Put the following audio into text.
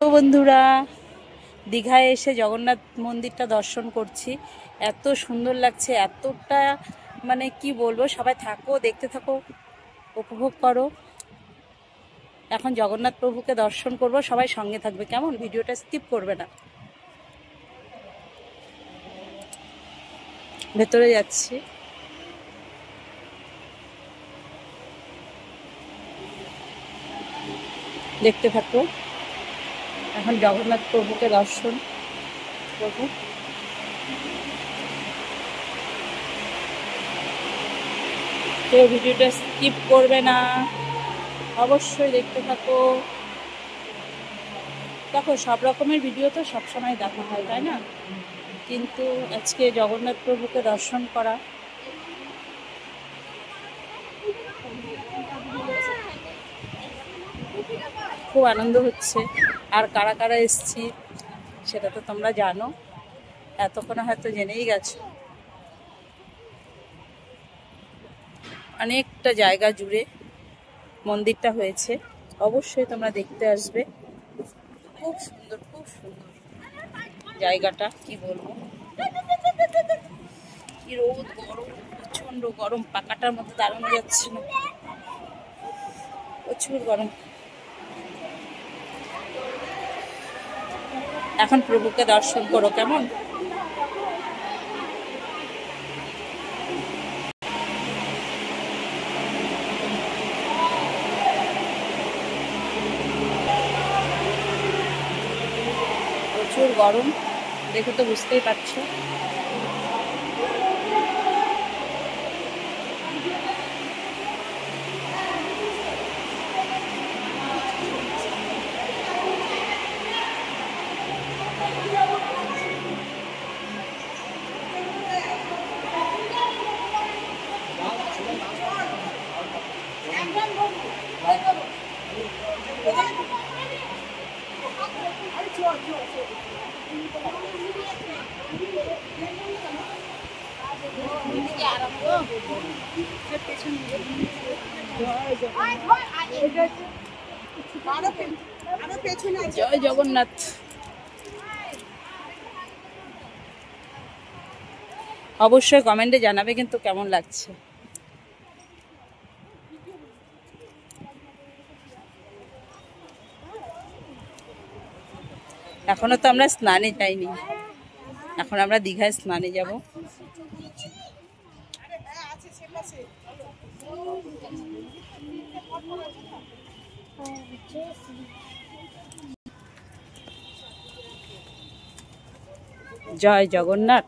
তো বন্ধুরা, দীঘায় এসে জগন্নাথ মন্দিরটা দর্শন করছি। এত সুন্দর লাগছে, এতটা মানে কি বলবো। সবাই থাকো, দেখতে থাকো, উপভোগ করো। এখন জগন্নাথ প্রভুকে দর্শন করব, সবাই সঙ্গে থাকবে কেমন, ভিডিওটা স্কিপ করবে না। ভেতরে যাচ্ছি, দেখতে থাকো। এখন জগন্নাথ প্রভুকে দর্শন করব। কেউ ভিডিওটা স্কিপ করবে না, অবশ্যই দেখতে থাকো। দেখো, সব রকমের ভিডিও তো সবসময় দেখা হয়, তাই না? কিন্তু আজকে জগন্নাথ প্রভুকে দর্শন করা খুব আনন্দ হচ্ছে। আর কারা কারা এসছি সেটা তো তোমরা জানো, এতক্ষণে হয়তো জেনেই গেছো। অনেকটা জায়গা জুড়ে মন্দিরটা হয়েছে, অবশ্যই তোমরা দেখতে আসবে। খুব সুন্দর, খুব সুন্দর জায়গাটা, কি বলবো। কি রোদ, গরম, প্রচন্ড গরম, পাকাটার মধ্যে দাঁড়ানো যাচ্ছে না, প্রচুর গরম। এখন প্রভুকে দর্শন করো কেমন। প্রচুর গরম, দেখে তো বুঝতেই পারছো। জয় জগন্নাথ। অবশ্যই কমেন্টে জানাবে কিন্তু কেমন লাগছে। এখনো তো আমরা স্নানে যাইনি, এখন আমরা দীঘায় স্নানে যাব। জয় জগন্নাথ।